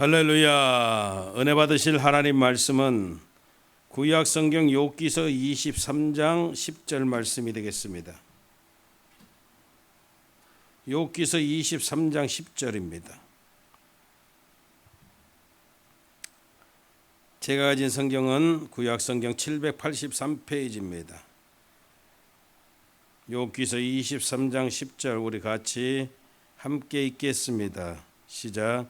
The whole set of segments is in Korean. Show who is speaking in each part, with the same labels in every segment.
Speaker 1: 할렐루야. 은혜 받으실 하나님 말씀은 구약 성경 욥기서 23장 10절 말씀이 되겠습니다. 욥기서 23장 10절입니다. 제가 가진 성경은 구약 성경 783페이지입니다. 욥기서 23장 10절 우리 같이 함께 읽겠습니다. 시작.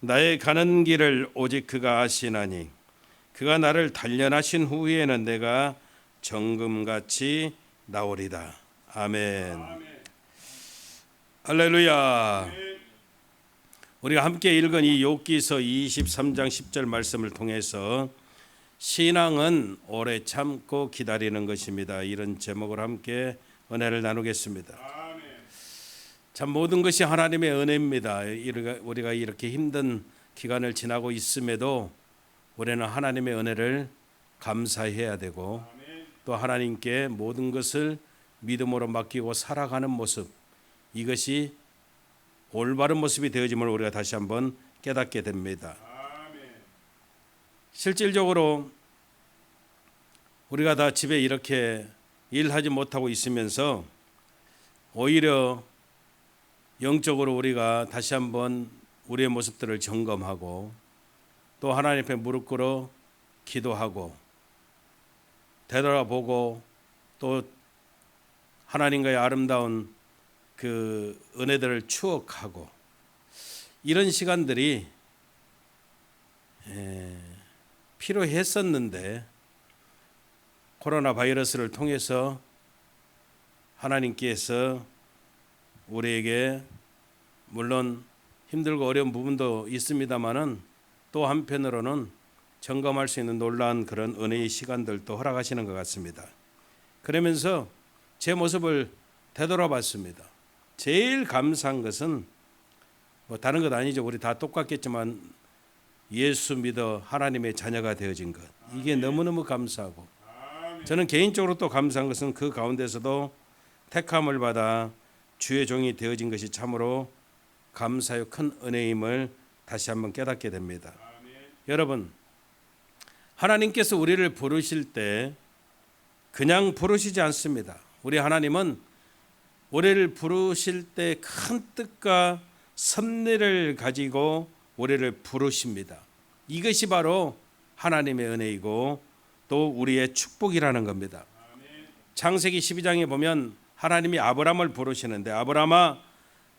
Speaker 1: 나의 가는 길을 오직 그가 아시나니 그가 나를 단련하신 후에는 내가 정금같이 나오리다. 아멘. 할렐루야. 우리가 함께 읽은 이 욥기서 23장 10절 말씀을 통해서 신앙은 오래 참고 기다리는 것입니다. 이런 제목을 함께 은혜를 나누겠습니다. 참 모든 것이 하나님의 은혜입니다. 우리가 이렇게 힘든 기간을 지나고 있음에도 우리는 하나님의 은혜를 감사해야 되고 또 하나님께 모든 것을 믿음으로 맡기고 살아가는 모습, 이것이 올바른 모습이 되어짐을 우리가 다시 한번 깨닫게 됩니다. 실질적으로 우리가 다 집에 이렇게 일하지 못하고 있으면서 오히려 영적으로 우리가 다시 한번 우리의 모습들을 점검하고 또 하나님 앞에 무릎 꿇어 기도하고 되돌아보고 또 하나님과의 아름다운 그 은혜들을 추억하고 이런 시간들이 필요했었는데 코로나 바이러스를 통해서 하나님께서 우리에게 물론 힘들고 어려운 부분도 있습니다만은 또 한편으로는 점검할 수 있는 놀라운 그런 은혜의 시간들도 허락하시는 것 같습니다. 그러면서 제 모습을 되돌아봤습니다. 제일 감사한 것은 뭐 다른 것 아니죠. 우리 다 똑같겠지만 예수 믿어 하나님의 자녀가 되어진 것, 이게 너무너무 감사하고 저는 개인적으로 또 감사한 것은 그 가운데서도 택함을 받아 주의 종이 되어진 것이 참으로 감사요 큰 은혜임을 다시 한번 깨닫게 됩니다. 여러분, 하나님께서 우리를 부르실 때 그냥 부르시지 않습니다. 우리 하나님은 우리를 부르실 때 큰 뜻과 섭리를 가지고 우리를 부르십니다. 이것이 바로 하나님의 은혜이고 또 우리의 축복이라는 겁니다. 창세기 12장에 보면 하나님이 아브라함을 부르시는데, 아브라함아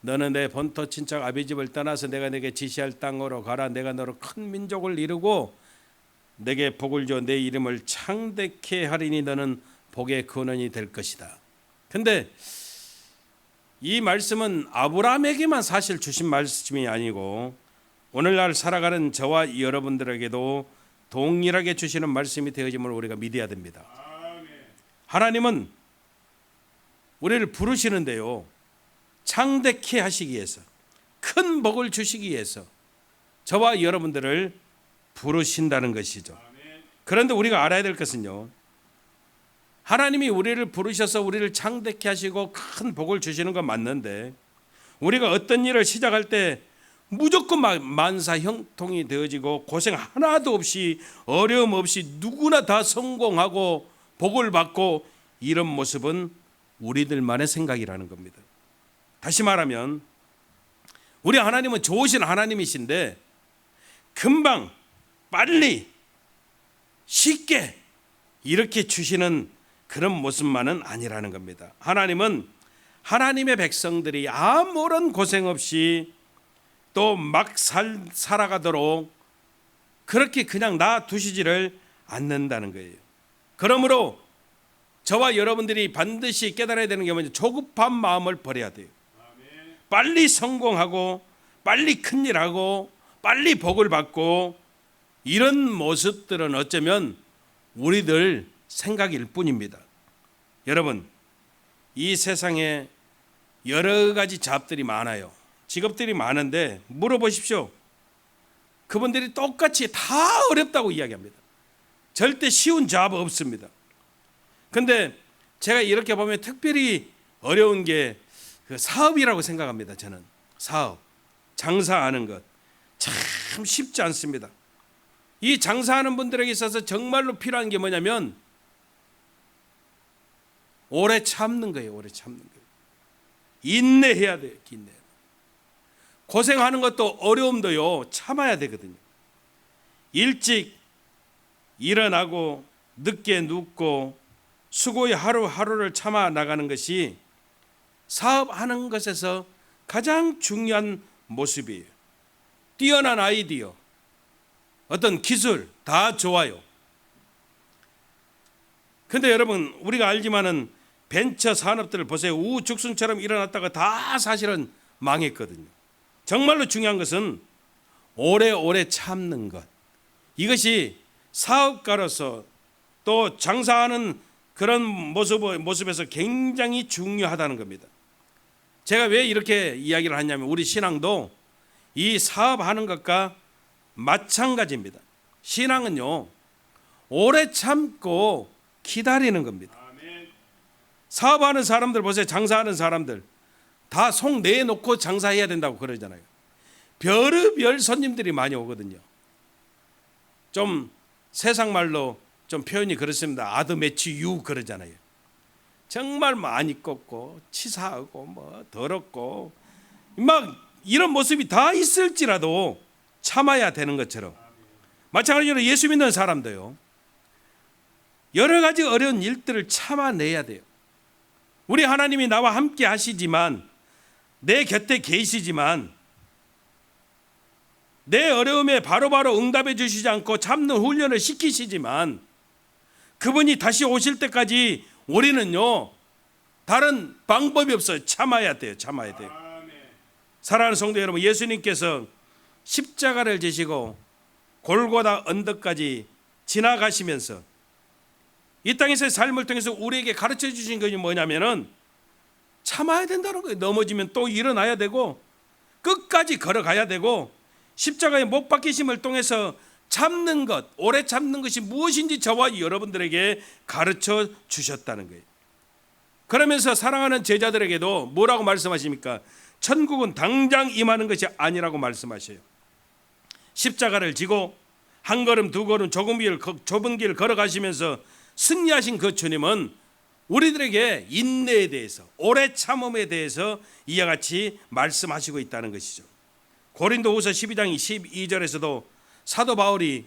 Speaker 1: 너는 내 본토 친척 아비 집을 떠나서 내가 내게 지시할 땅으로 가라. 내가 너로 큰 민족을 이루고 내게 복을 줘 내 이름을 창대케 하리니 너는 복의 근원이 될 것이다. 근데 이 말씀은 아브라함에게만 사실 주신 말씀이 아니고 오늘날 살아가는 저와 여러분들에게도 동일하게 주시는 말씀이 되어짐을 우리가 믿어야 됩니다. 하나님은 우리를 부르시는데요, 창대케 하시기 위해서, 큰 복을 주시기 위해서 저와 여러분들을 부르신다는 것이죠. 그런데 우리가 알아야 될 것은요, 하나님이 우리를 부르셔서 우리를 창대케 하시고 큰 복을 주시는 건 맞는데 우리가 어떤 일을 시작할 때 무조건 만사 형통이 되어지고 고생 하나도 없이 어려움 없이 누구나 다 성공하고 복을 받고 이런 모습은 우리들만의 생각이라는 겁니다. 다시 말하면 우리 하나님은 좋으신 하나님이신데 금방 빨리 쉽게 이렇게 주시는 그런 모습만은 아니라는 겁니다. 하나님은 하나님의 백성들이 아무런 고생 없이 또 막 살아가도록 그렇게 그냥 놔두시지를 않는다는 거예요. 그러므로 저와 여러분들이 반드시 깨달아야 되는 게 뭐냐, 조급한 마음을 버려야 돼요. 빨리 성공하고 빨리 큰일하고 빨리 복을 받고 이런 모습들은 어쩌면 우리들 생각일 뿐입니다. 여러분, 이 세상에 여러 가지 잡들이 많아요. 직업들이 많은데 물어보십시오. 그분들이 똑같이 다 어렵다고 이야기합니다. 절대 쉬운 잡 없습니다. 근데 제가 이렇게 보면 특별히 어려운 게 그 사업이라고 생각합니다. 저는 사업, 장사하는 것. 참 쉽지 않습니다. 이 장사하는 분들에게 있어서 정말로 필요한 게 뭐냐면 오래 참는 거예요. 오래 참는 거예요. 인내해야 돼요. 인내. 고생하는 것도 어려움도요, 참아야 되거든요. 일찍 일어나고 늦게 눕고 수고의 하루하루를 참아 나가는 것이 사업하는 것에서 가장 중요한 모습이에요. 뛰어난 아이디어, 어떤 기술 다 좋아요. 근데 여러분, 우리가 알지만은 벤처 산업들을 보세요. 우후죽순처럼 일어났다가 다 사실은 망했거든요. 정말로 중요한 것은 오래오래 참는 것. 이것이 사업가로서 또 장사하는 그런 모습에서 굉장히 중요하다는 겁니다. 제가 왜 이렇게 이야기를 하냐면 우리 신앙도 이 사업하는 것과 마찬가지입니다. 신앙은요, 오래 참고 기다리는 겁니다. 사업하는 사람들 보세요. 장사하는 사람들 다 속 내놓고 장사해야 된다고 그러잖아요. 별의별 손님들이 많이 오거든요. 좀 세상 말로 좀 표현이 그렇습니다. 아드매치 유 그러잖아요. 정말 많이 꺾고 치사하고 뭐 더럽고 막 이런 모습이 다 있을지라도 참아야 되는 것처럼, 마찬가지로 예수 믿는 사람도요, 여러 가지 어려운 일들을 참아내야 돼요. 우리 하나님이 나와 함께 하시지만, 내 곁에 계시지만 내 어려움에 바로바로 응답해 주시지 않고 참는 훈련을 시키시지만 그분이 다시 오실 때까지 우리는요, 다른 방법이 없어요. 참아야 돼요. 참아야 돼요. 사랑하는 성도 여러분, 예수님께서 십자가를 지시고 골고다 언덕까지 지나가시면서 이 땅에서의 삶을 통해서 우리에게 가르쳐 주신 것이 뭐냐면은 참아야 된다는 거예요. 넘어지면 또 일어나야 되고 끝까지 걸어가야 되고 십자가에 못 박히심을 통해서 참는 것, 오래 참는 것이 무엇인지 저와 여러분들에게 가르쳐 주셨다는 거예요. 그러면서 사랑하는 제자들에게도 뭐라고 말씀하십니까? 천국은 당장 임하는 것이 아니라고 말씀하셔요. 십자가를 지고 한 걸음 두 걸음 좁은 길을 걸어가시면서 승리하신 그 주님은 우리들에게 인내에 대해서, 오래 참음에 대해서 이와 같이 말씀하시고 있다는 것이죠. 고린도후서 12장 12절에서도 사도 바울이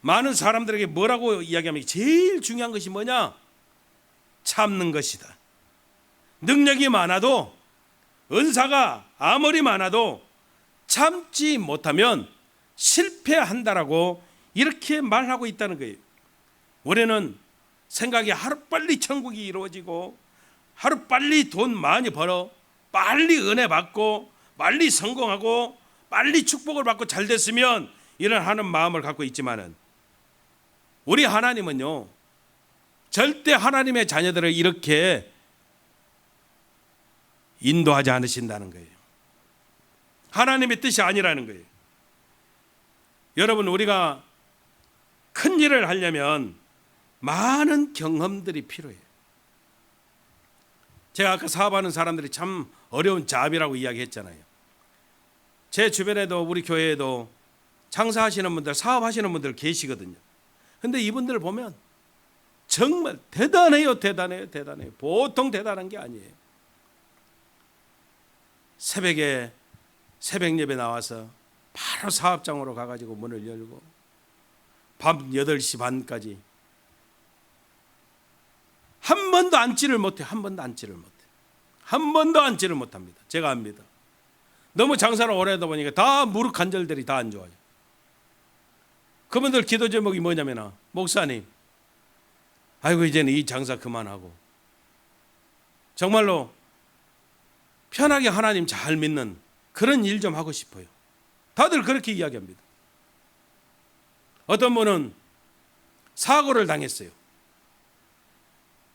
Speaker 1: 많은 사람들에게 뭐라고 이야기합니까? 제일 중요한 것이 뭐냐? 참는 것이다. 능력이 많아도, 은사가 아무리 많아도 참지 못하면 실패한다라고 이렇게 말하고 있다는 거예요. 우리는 생각이 하루빨리 천국이 이루어지고 하루빨리 돈 많이 벌어 빨리 은혜 받고 빨리 성공하고 빨리 축복을 받고 잘 됐으면 이런 하는 마음을 갖고 있지만은, 우리 하나님은요, 절대 하나님의 자녀들을 이렇게 인도하지 않으신다는 거예요. 하나님의 뜻이 아니라는 거예요. 여러분, 우리가 큰 일을 하려면 많은 경험들이 필요해요. 제가 아까 사업하는 사람들이 참 어려운 잡이라고 이야기했잖아요. 제 주변에도 우리 교회에도 장사하시는 분들, 사업하시는 분들 계시거든요. 근데 이분들을 보면 정말 대단해요. 대단해요. 보통 대단한 게 아니에요. 새벽에 새벽 예배 나와서 바로 사업장으로 가가지고 문을 열고 밤 8시 반까지 한 번도 앉지를 못해. 한 번도 앉지를 못합니다. 제가 압니다. 너무 장사를 오래 하다 보니까 다 무릎 관절들이 다 안 좋아요. 그분들 기도 제목이 뭐냐면, 목사님, 아이고 이제는 이 장사 그만하고 정말로 편하게 하나님 잘 믿는 그런 일 좀 하고 싶어요. 다들 그렇게 이야기합니다. 어떤 분은 사고를 당했어요.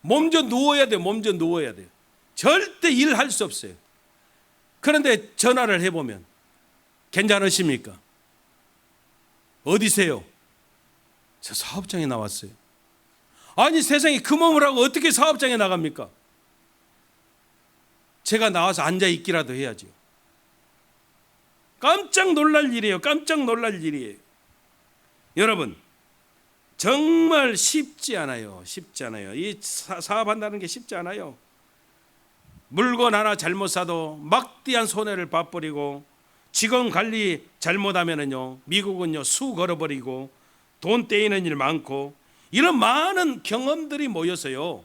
Speaker 1: 몸져 누워야 돼요. 절대 일할 수 없어요. 그런데 전화를 해보면, 괜찮으십니까? 어디세요? 저 사업장에 나왔어요. 아니 세상에, 그 몸을 하고 어떻게 사업장에 나갑니까? 제가 나와서 앉아 있기라도 해야죠. 깜짝 놀랄 일이에요. 깜짝 놀랄 일이에요. 여러분, 정말 쉽지 않아요. 쉽지 않아요. 이 사업한다는 게 쉽지 않아요. 물건 하나 잘못 사도 막대한 손해를 봐버리고, 직원 관리 잘못하면은요, 미국은요 수 걸어버리고 돈 떼이는 일 많고, 이런 많은 경험들이 모여서요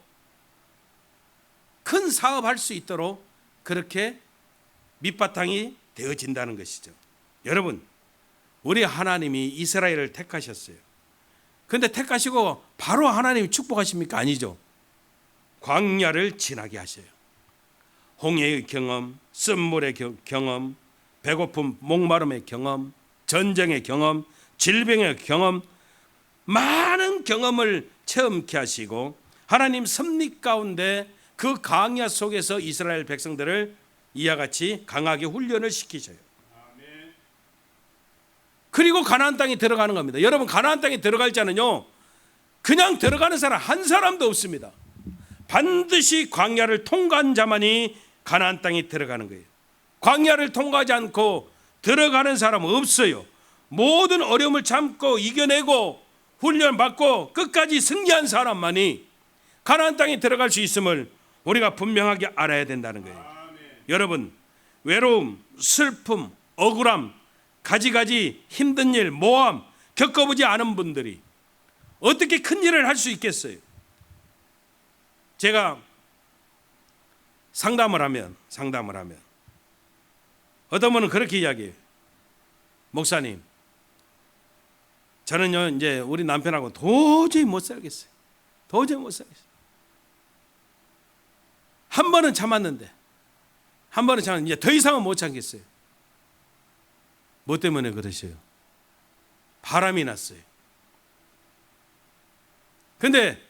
Speaker 1: 큰 사업할 수 있도록 그렇게 밑바탕이 되어진다는 것이죠. 여러분, 우리 하나님이 이스라엘을 택하셨어요. 그런데 택하시고 바로 하나님이 축복하십니까? 아니죠. 광야를 지나게 하셔요. 홍해의 경험, 쓴물의 경험, 배고픔 목마름의 경험, 전쟁의 경험, 질병의 경험, 많은 경험을 체험케 하시고 하나님 섭리 가운데 그 광야 속에서 이스라엘 백성들을 이와 같이 강하게 훈련을 시키셔요. 그리고 가나안 땅에 들어가는 겁니다. 여러분, 가나안 땅에 들어갈 자는요 그냥 들어가는 사람 한 사람도 없습니다. 반드시 광야를 통과한 자만이 가나안 땅에 들어가는 거예요. 광야를 통과하지 않고 들어가는 사람은 없어요. 모든 어려움을 참고 이겨내고 훈련받고 끝까지 승리한 사람만이 가나안 땅에 들어갈 수 있음을 우리가 분명하게 알아야 된다는 거예요. 여러분, 외로움, 슬픔, 억울함, 가지가지 힘든 일, 모함 겪어보지 않은 분들이 어떻게 큰 일을 할 수 있겠어요? 제가 상담을 하면 어떤 분은 그렇게 이야기해요. 목사님, 저는요 이제 우리 남편하고 도저히 못 살겠어요. 한 번은 참았는데 이제 더 이상은 못 참겠어요. 뭐 때문에 그러셔요? 바람이 났어요. 근데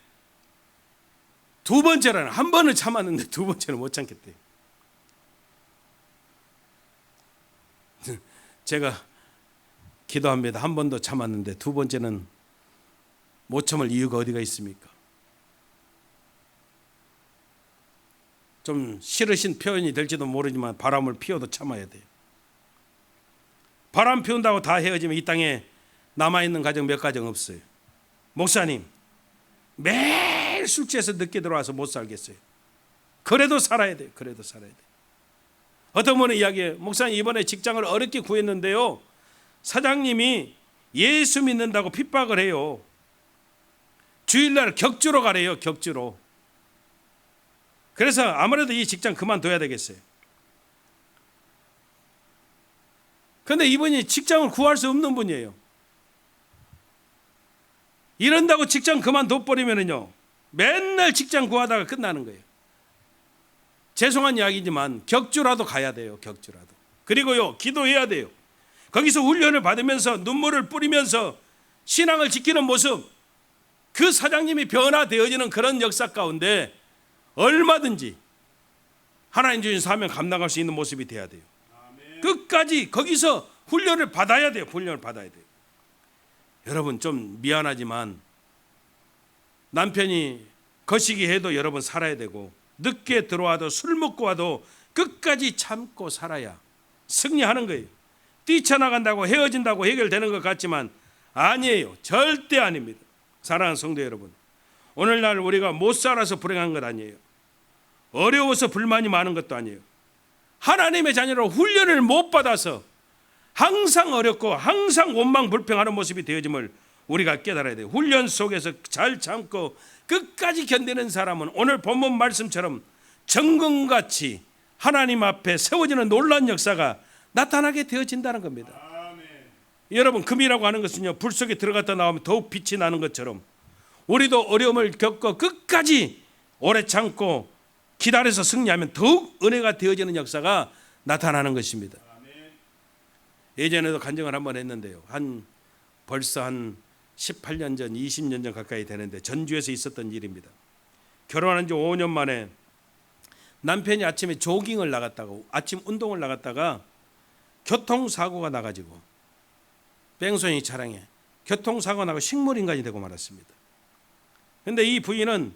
Speaker 1: 두 번째는, 한 번은 참았는데 두 번째는 못 참겠대요. 제가 기도합니다. 한 번도 참았는데 두 번째는 못 참을 이유가 어디가 있습니까? 좀 싫으신 표현이 될지도 모르지만 바람을 피워도 참아야 돼요. 바람 피운다고 다 헤어지면 이 땅에 남아있는 가정 몇 가정 없어요. 목사님, 매일 술 취해서 늦게 들어와서 못 살겠어요. 그래도 살아야 돼요. 어떤 분은 이야기해요. 목사님, 이번에 직장을 어렵게 구했는데요, 사장님이 예수 믿는다고 핍박을 해요. 주일날 격주로 가래요. 격주로. 그래서 아무래도 이 직장 그만둬야 되겠어요. 그런데 이분이 직장을 구할 수 없는 분이에요. 이런다고 직장 그만둬버리면요 맨날 직장 구하다가 끝나는 거예요. 죄송한 이야기지만 격주라도 가야 돼요. 격주라도. 그리고요 기도해야 돼요. 거기서 훈련을 받으면서 눈물을 뿌리면서 신앙을 지키는 모습, 그 사장님이 변화되어지는 그런 역사 가운데 얼마든지 하나님 주신 사명 감당할 수 있는 모습이 돼야 돼요. 끝까지 거기서 훈련을 받아야 돼요. 여러분, 좀 미안하지만 남편이 거시기 해도 여러분 살아야 되고, 늦게 들어와도 술 먹고 와도 끝까지 참고 살아야 승리하는 거예요. 뛰쳐나간다고 헤어진다고 해결되는 것 같지만 아니에요. 절대 아닙니다. 사랑하는 성도 여러분, 오늘날 우리가 못 살아서 불행한 것 아니에요. 어려워서 불만이 많은 것도 아니에요. 하나님의 자녀로 훈련을 못 받아서 항상 어렵고 항상 원망불평하는 모습이 되어짐을 우리가 깨달아야 돼요. 훈련 속에서 잘 참고 끝까지 견디는 사람은 오늘 본문 말씀처럼 정금같이 하나님 앞에 세워지는 놀라운 역사가 나타나게 되어진다는 겁니다. 여러분, 금이라고 하는 것은요 불 속에 들어갔다 나오면 더욱 빛이 나는 것처럼 우리도 어려움을 겪고 끝까지 오래 참고 기다려서 승리하면 더욱 은혜가 되어지는 역사가 나타나는 것입니다. 예전에도 간증을 한번 했는데요, 벌써 한 18년 전 20년 전 가까이 되는데 전주에서 있었던 일입니다. 결혼한 지 5년 만에 남편이 아침에 조깅을 나갔다가, 아침 운동을 나갔다가 교통사고가 나가지고 뺑소니 차량에 교통사고가 나고 식물인간이 되고 말았습니다. 그런데 이 부인은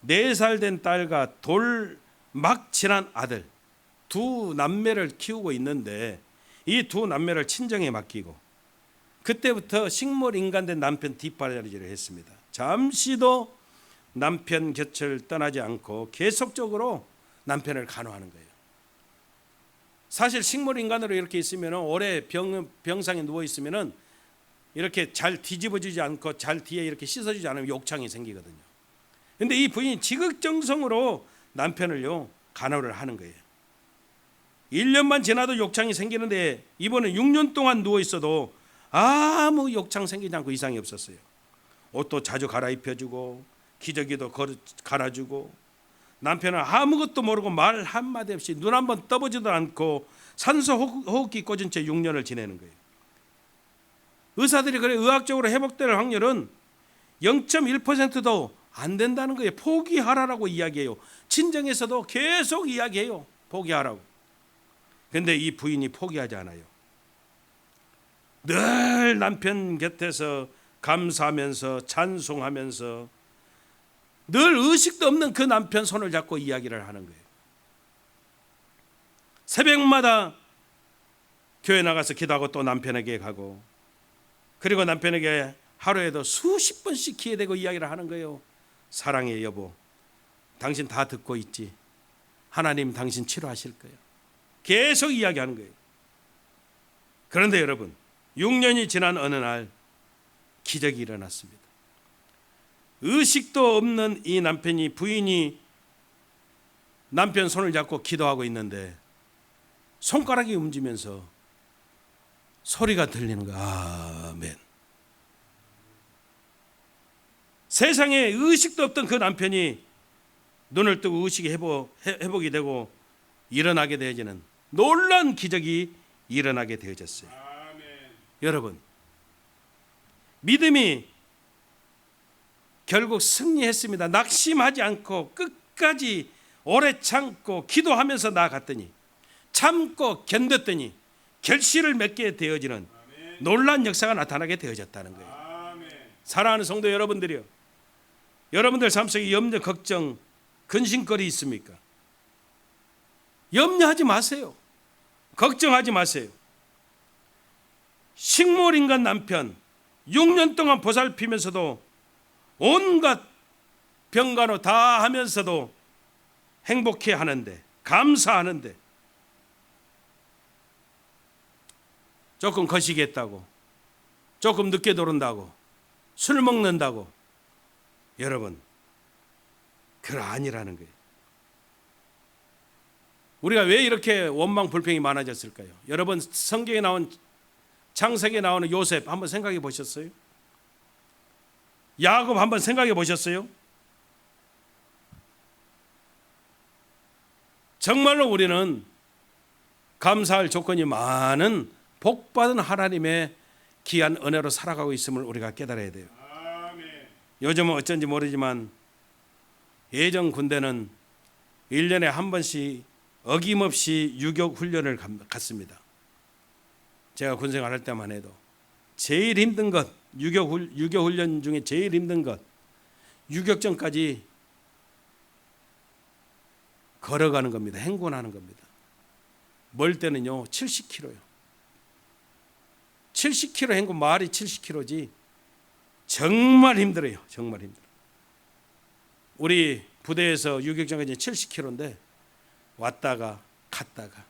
Speaker 1: 4살 된 딸과 돌 막 지난 아들 두 남매를 키우고 있는데 이 두 남매를 친정에 맡기고 그때부터 식물인간된 남편 뒷바라지를 했습니다. 잠시도 남편 곁을 떠나지 않고 계속적으로 남편을 간호하는 거예요. 사실 식물인간으로 이렇게 있으면 오래 병상에 누워 있으면 이렇게 잘 뒤집어지지 않고 잘 뒤에 이렇게 씻어주지 않으면 욕창이 생기거든요. 그런데 이 부인이 지극정성으로 남편을요 간호를 하는 거예요. 1년만 지나도 욕창이 생기는데 이번에 6년 동안 누워 있어도 아무 욕창 생기지 않고 이상이 없었어요. 옷도 자주 갈아입혀주고 기저귀도 갈아주고 남편은 아무것도 모르고 말 한마디 없이 눈 한번 떠보지도 않고 산소 호흡기 꽂은 채 6년을 지내는 거예요. 의사들이 그래 의학적으로 회복될 확률은 0.1%도 안 된다는 거예요. 포기하라라고 이야기해요. 친정에서도 계속 이야기해요. 포기하라고. 그런데 이 부인이 포기하지 않아요. 늘 남편 곁에서 감사하면서 찬송하면서 늘 의식도 없는 그 남편 손을 잡고 이야기를 하는 거예요. 새벽마다 교회 나가서 기도하고 또 남편에게 가고 그리고 남편에게 하루에도 수십 번씩 기회되고 이야기를 하는 거예요. 사랑해 여보, 당신 다 듣고 있지? 하나님 당신 치료하실 거예요. 계속 이야기하는 거예요. 그런데 여러분 6년이 지난 어느 날 기적이 일어났습니다. 의식도 없는 이 부인이 남편 손을 잡고 기도하고 있는데 손가락이 움직이면서 소리가 들리는 거야. 아멘. 세상에 의식도 없던 그 남편이 눈을 뜨고 의식이 회복이 되고 일어나게 되어지는 놀라운 기적이 일어나게 되어졌어요. 아멘. 여러분 믿음이 결국 승리했습니다. 낙심하지 않고 끝까지 오래 참고 기도하면서 나아갔더니 참고 견뎠더니 결실을 맺게 되어지는 놀라운 역사가 나타나게 되어졌다는 거예요. 아멘. 사랑하는 성도 여러분들이요, 여러분들 삶 속에 염려, 걱정, 근심거리 있습니까? 염려하지 마세요. 걱정하지 마세요. 식물인간 남편 6년 동안 보살피면서도 온갖 병간호 다 하면서도 행복해 하는데, 감사하는데 조금 거시기했다고, 조금 늦게 들어온다고, 술 먹는다고, 여러분 그거 아니라는 거예요. 우리가 왜 이렇게 원망 불평이 많아졌을까요? 여러분 성경에 나온 창세기에 나오는 요셉 한번 생각해 보셨어요? 야곱 한번 생각해 보셨어요? 정말로 우리는 감사할 조건이 많은 복받은 하나님의 귀한 은혜로 살아가고 있음을 우리가 깨달아야 돼요. 아멘. 요즘은 어쩐지 모르지만 예전 군대는 1년에 한 번씩 어김없이 유격 훈련을 갔습니다. 제가 군생활 때만 해도 제일 힘든 것, 유격 훈련 중에 제일 힘든 것, 유격전까지 걸어가는 겁니다. 행군하는 겁니다. 멀 때는요 70km요. 70km 행군, 말이 70km지 정말 힘들어요. 정말 힘들어요. 우리 부대에서 유격전까지 70km인데 왔다가 갔다가,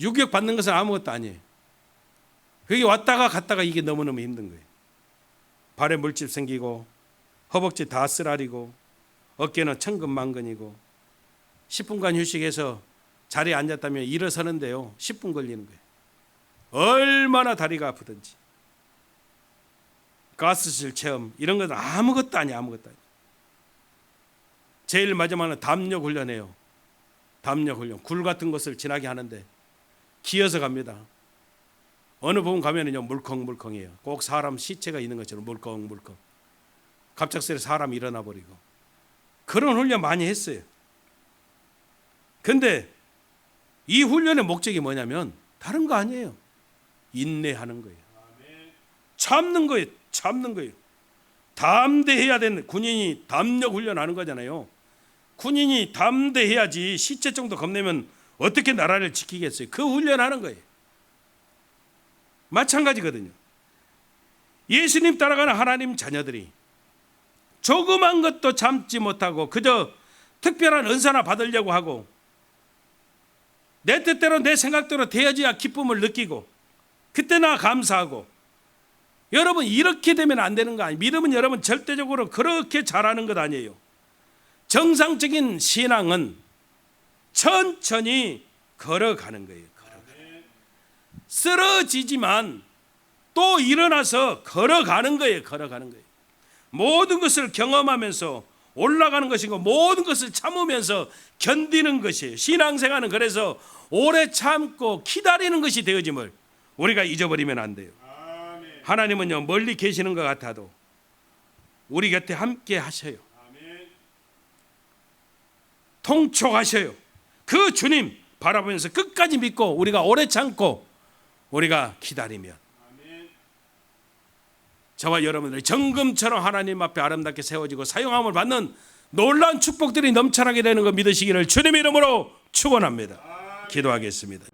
Speaker 1: 유격 받는 것은 아무것도 아니에요. 그게 왔다가 갔다가 이게 너무너무 힘든 거예요. 발에 물집 생기고 허벅지 다 쓰라리고 어깨는 천근만근이고 10분간 휴식해서 자리에 앉았다면 일어서는데요 10분 걸리는 거예요. 얼마나 다리가 아프든지. 가스실 체험 이런 건 아무것도 아니에요. 아무것도 아니에요. 제일 마지막은 담력 훈련이에요. 담력 훈련. 굴 같은 것을 지나게 하는데 기어서 갑니다. 어느 부분 가면은요 물컹물컹해요. 꼭 사람 시체가 있는 것처럼 물컹물컹. 갑작스레 사람이 일어나 버리고. 그런 훈련 많이 했어요. 근데 이 훈련의 목적이 뭐냐면 다른 거 아니에요. 인내하는 거예요. 참는 거예요. 참는 거예요. 담대해야 되는, 군인이 담력 훈련하는 거잖아요. 군인이 담대해야지. 시체 정도 겁내면 어떻게 나라를 지키겠어요? 그 훈련하는 거예요. 마찬가지거든요. 예수님 따라가는 하나님 자녀들이 조그만 것도 참지 못하고 그저 특별한 은사나 받으려고 하고 내 뜻대로 내 생각대로 되어져야 기쁨을 느끼고 그때나 감사하고, 여러분 이렇게 되면 안 되는 거 아니에요. 믿음은 여러분 절대적으로 그렇게 잘하는 것 아니에요. 정상적인 신앙은 천천히 걸어가는 거예요. 쓰러지지만 또 일어나서 걸어가는 거예요. 걸어가는 거예요. 모든 것을 경험하면서 올라가는 것이고 모든 것을 참으면서 견디는 것이에요. 신앙생활은 그래서 오래 참고 기다리는 것이 되어짐을 우리가 잊어버리면 안 돼요. 하나님은요, 멀리 계시는 것 같아도 우리 곁에 함께 하셔요. 통촉하셔요. 그 주님 바라보면서 끝까지 믿고 우리가 오래 참고 우리가 기다리면 저와 여러분들이 정금처럼 하나님 앞에 아름답게 세워지고 사용함을 받는 놀라운 축복들이 넘쳐나게 되는 거 믿으시기를 주님의 이름으로 축원합니다. 기도하겠습니다.